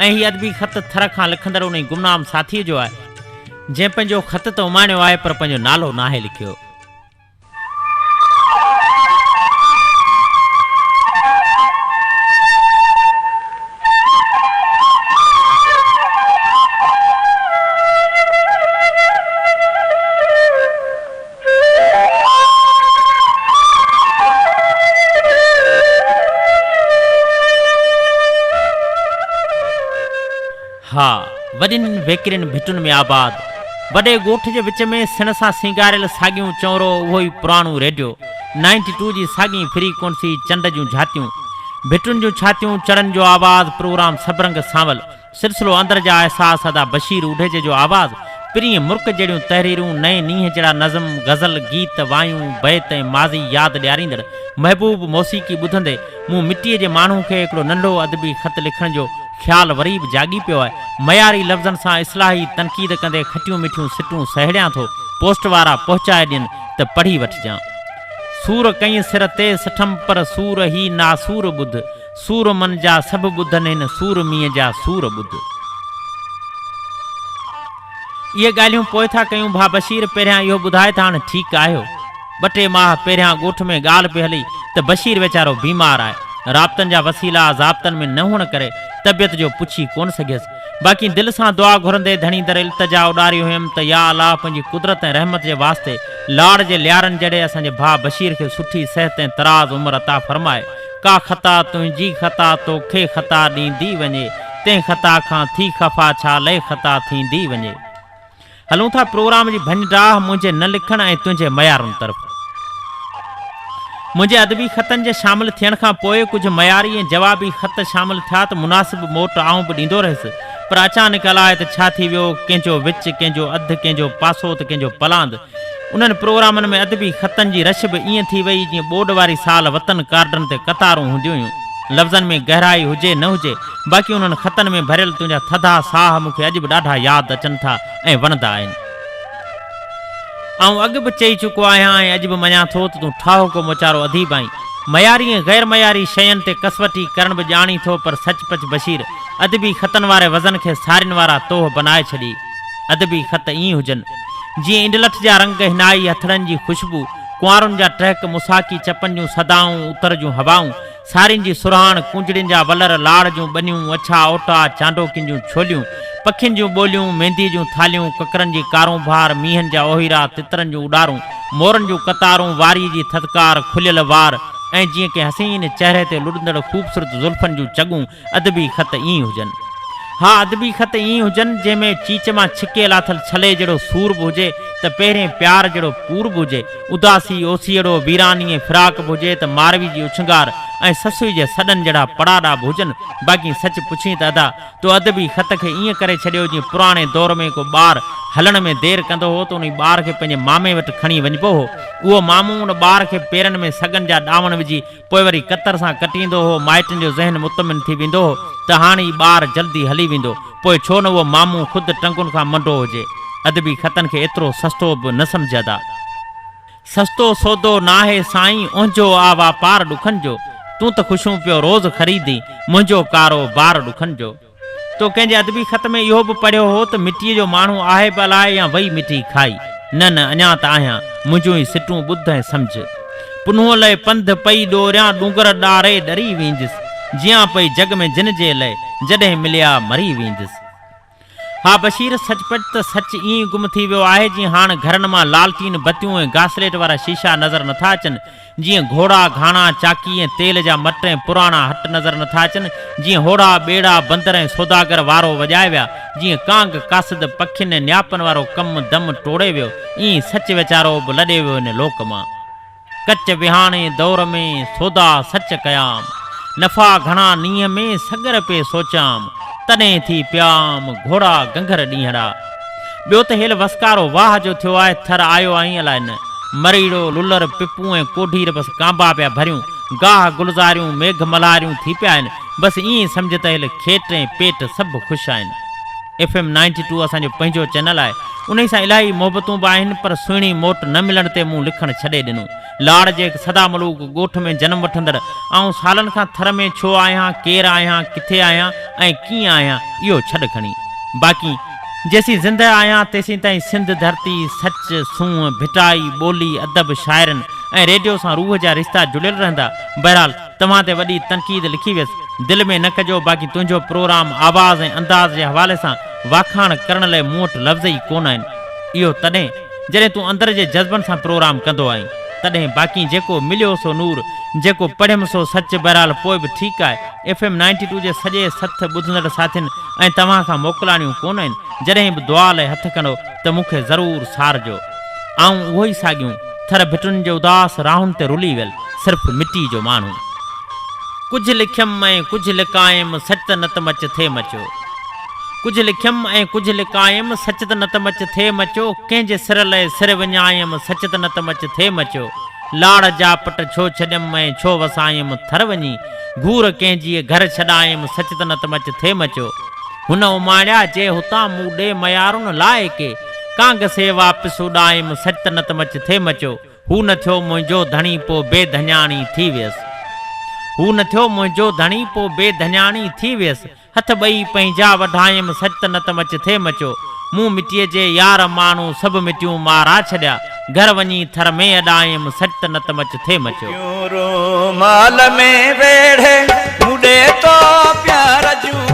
ऐं हीउ अदबी ख़त थर खां लिखंदड़ उन गुमनाम साथीअ जो आहे जंहिं पंहिंजो ख़त त उमाणियो आहे पर पंहिंजो नालो नाहे लिखियो। हा, वॾिन वेकिरिन भिटुनि में आबाद, वॾे ॻोठ जे विच में सिण सां सिंगारियल साॻियूं चौरो उहो ई पुराणो रेडियो, 92 जी साॻी फ्रीक्वेंसी, चंड जूं झातियूं, भिटुनि जूं छातियूं, चढ़नि जो आवाज़, प्रोग्राम सबरंग सांवल, सिलसिलो अंदर जा अहसास, अदा बशीर उढेजे जो आवाज़, प्रिय मुर्क जहिड़ियूं तहरीरूं, नए नींहं जहिड़ा नज़म, गज़ल, गीत, वायूं, बैत ऐं माज़ी यादि ॾियारींदड़ महबूब मौसीक़ी ॿुधंदे मूं मिटीअ जे माण्हू खे हिकिड़ो नंढो अदबी ख़त लिखण जो ख़्यालु वरी बि जाॻी पियो आहे। मयारी लफ़्ज़नि सां इस्लाही तनक़ीद कंदे खटियूं मिठियूं सिटूं सहेड़ियां थो, पोस्ट वारा पहुचाए ॾियनि त पढ़ी वठिजां। सूर कई सिर ते सठम पर सूर ही नासूर ॿुध, सूर मन जा सभु ॿुधनि हिन सूर मींहं जा सूर ॿुध। इहे ॻाल्हियूं पोइ था कयूं। भा बशीर पहिरियां इहो ॿुधाए त हाणे ठीकु आहियो। 2 माह पहिरियां ॻोठ में ॻाल्हि पई हली त बशीर वीचारो बीमार आहे। राब्तनि जा वसीला ज़ाब्तनि में न हुअण करे तबियत जो पुछी कोन सघियसि। बाक़ी दिलि सां दुआ घुरंदे धणी दर इल्तिजा उॾारी हुयमि त या अलाह पंहिंजी कुदरत ऐं रहमत जे वास्ते लाड़ जे लियारनि जॾहिं असांजे भाउ बशीर खे सुठी सिहत ऐं तराज़ उमिरि अता फरमाए। का ख़ता तुंहिंजी ख़ता तोखे ख़ता ॾींदी वञे, तंहिं ख़ता खां थी ख़फ़ा छा लए ख़ता थींदी वञे। हलूं था प्रोग्राम जी भंजडाह मुंहिंजे न लिखण ऐं तुंहिंजे मयारुनि तरफ़। मुंहिंजे अदबी ख़तनि जे शामिल थियण खां पोइ कुझु मयारी ऐं जवाबी ख़त शामिल थिया त मुनासिब मोट आऊं बि ॾींदो रहियुसि, पर अचानक अलाए त छा थी वियो, कंहिंजो विच, कंहिंजो अधु, कंहिंजो पासो त कंहिंजो पलांद। उन्हनि प्रोग्रामनि में अदबी ख़तनि जी रश बि ईअं थी वई जीअं ॿोॾ वारी साल वतन कार्डनि ते कतारूं हूंदियूं हुयूं। लफ़्ज़नि में गहराई हुजे न हुजे, बाक़ी उन्हनि ख़तनि में भरियल तुंहिंजा थधा साह मूंखे अॼु बि ॾाढा यादि अचनि था ऐं वणंदा आहिनि। ऐं अॻु बि चई चुको आहियां ऐं अॼु बि मञा थो त तूं ठाहो मोचारो अदीब आहीं। मयारी ऐं ग़ैर मयारी शयुनि ते कसवटी करण बि ॼाणी थो, पर सचपच बशीर अदबी ख़तनि वारे वज़न खे सारियुनि वारा तोह बनाए छॾी। अदबी ख़त ईअं हुजनि जीअं इंडलठ जा रंग, हिनाई हथड़नि जी ख़ुशबू, कुंवारुनि जा टहक, मुसाकी चपनि जूं सदाऊं, उतर जूं हवाऊं, सारियुनि जी सुरहाण, कुंजड़ियुनि जा वलर, लाड़ जूं बनियूं, अछा ओटा, चांडोकिन जूं छोलियूं, पखियुनि जूं ॿोलियूं, मेहंदी जूं थालियूं, ककरनि जी कारूं भार, मींहनि जा ओहिरा, तितरनि जूं उॾारूं, मोरनि जूं कतारूं, वारी जी थदकार, खुलियल वार ऐं जीअं कि हसीन चेहरे ते लुॾंदड़ ख़ूबसूरत ज़ुल्फनि जूं चगूं। अदबी ख़त ईअं हुजनि। हा, अदबी ख़त ईअं हुजनि जंहिंमें चीच मां छिके लाथल छले जहिड़ो सूर बि हुजे, त पहिरें प्यार जहिड़ो पूर बि हुजे, उदासी ओसीअड़ो वीरानी ऐं फिराक बि हुजे, त मारवी जी उछंगार ऐं ससुई जे सॾनि जहिड़ा पड़ाड़ा बि हुजनि। बाक़ी सच पुछी त अदा तो अदबी ख़त खे ईअं करे छॾियो जीअं पुराणे दौर में को ॿारु हलण में देरि कंदो हो त उन ॿार खे पंहिंजे मामे वटि खणी वञिबो हो। उहो मामू उन ॿार खे पेरनि में सगन जा ॾावण विझी पोइ वरी कतर सां कटींदो हो। माइटनि जो ज़हन मुतमिन थी वेंदो हो त हाणे ई ॿारु जल्दी हली वेंदो, पोइ छो न उहो मामू ख़ुदि टंगुनि खां मंडो हुजे। अदबी ख़तनि खे एतिरो सस्तो बि न सम्झंदा। सस्तो सौदो नाहे साईं, ओंझो आ वापार ॾुखनि जो, तूं त ख़ुशियूं पियो रोज़ ख़रीदी, मुंहिंजो कारोबार ॾुखनि जो। तो कंहिंजे अदबी ख़त में इहो बि पढ़ियो हो त मिटीअ जो माण्हू आहे बि अलाए या वई मिटी खाई। न अञा त आहियां, मुंहिंजूं ई सिटूं ॿुध ऐं सम्झ। पुन्हूअ लइ पंध पई ॾोरियां, ॾूंगर ॾारे डरी वेंदुसि, जियां पई जग में जिन जे लइ, जॾहिं मिलिया मरी वेंदुसि। हा बशीर, सचपच त सच ईअं गुम थी वियो आहे जीअं हाणे घरनि मां लालटीन बतियूं ऐं घासलेट वारा शीशा नज़र नथा अचनि, जीअं घोड़ा घाणा चाकी ऐं तेल जा मट ऐं पुराणा हट नज़र नथा अचनि, जीअं होड़ा ॿेड़ा बंदर ऐं सौदागर वारो वॼाए विया, जीअं कांग कासिद पखियुनि ऐं न्यापनि वारो कमु दम टोड़े वियो, ईअं सच वीचारो बि लॾे वियो इन लोक मां। कच विहाणे दौर में सौदा सच कयाम, नफ़ा घणा नींहं में सगर पे सोचाम, तॾहिं थी पियाम घोड़ा गंगर ॾींहड़ा। ॿियो त हेल वसकारो वाह जो थियो आहे, थर आयो आई अलाए न, मरीड़ो लुलर पिपूं ऐं कोढीर बसि कांबा पिया भरियूं, गाह गुलज़ारियूं मेघ मल्हारियूं थी पिया आहिनि। बसि ईअं सम्झ त हेल खेट ऐं पेट सभु ख़ुशि आहिनि। FM 92 असांजो पंहिंजो चैनल आहे। उन सां इलाही मोहबतूं बि आहिनि, पर सुहिणी मोट न मिलण ते मूं लिखणु छॾे ॾिनो। लाड़ जे सदा मलूक ॻोठ में जनम वठंदड़ ऐं सालनि खां थर में छो आहियां, केरु आहियां, किथे आहियां ऐं कीअं आहियां, इहो छॾ खणी। बाक़ी जेसीं ज़िंदह आहियां तेसीं ताईं सिंध धरती, सच, सूंहं, भिटाई, ॿोली, अदब, शाइरनि ऐं रेडियो सां रूह जा रिश्ता जुड़ियल रहंदा। बहरहाल तव्हां ते वॾी तनक़ीद लिखी वियसि, दिलि में न कजो। बाक़ी तुंहिंजो प्रोग्राम आवाज़ ऐं अंदाज़ जे हवाले सां वाखाण करण लाइ मूं वटि लफ़्ज़ ई कोन आहिनि। इहो तॾहिं जॾहिं तूं अंदर जे जज़्बनि सां प्रोग्राम कंदो आहीं, तॾहिं बाक़ी जेको मिलियो सो नूर, जेको पढ़ियमि सो सच। बहरहाल पोइ बि ठीकु आहे। FM 92 जे सॼे सथ ॿुधंदड़ साथियुनि ऐं तव्हां खां मोकिलाणियूं कोन आहिनि। जॾहिं बि दुआ लाइ हथु खणो त मूंखे ज़रूरु सारजो। ऐं उहो ई साॻियूं थर भिटुनि जे उदास राहुनि ते रुली वियल सिर्फ़ु मिटी जो माण्हू। कुझु लिखियमि ऐं कुझु लिकायमि, सच त न त मच थिए मचो। कुझु लिखियमि ऐं कुझु लिकायमि, सच त न त मच थिए मचो। कंहिंजे सिर लाइ सिर विञायमि, सच त न त मच थिए मचो। लाड़ जा पट छो छॾियमि ऐं छो वसायमि थर वञी। घूर कंहिंजी घर छॾायमि, सच त न त मच थिए मचो। हुन उमाड़िया जे हुतां मूं ॾे मयारुनि लाइ के, कांग से वापसि उॾायमि, सच त न त मच थिए मचो। हू न थियो मुंहिंजो धणी पोइ बेधन्याणी थी वियसि। हू न थियो मुंहिंजो धणी पोइ बेधन्याणी थी वियसि। हथ ॿई पंहिंजा वधायमि, सच त न त मच थिए मचो। मूं मिटीअ जे यार माण्हू सभु मिटियूं मारा छॾिया। घर वञी थर में अॾायमि, सच त न त मच थिए मचो। माल में वेड़े मुॾे तो प्यार जूं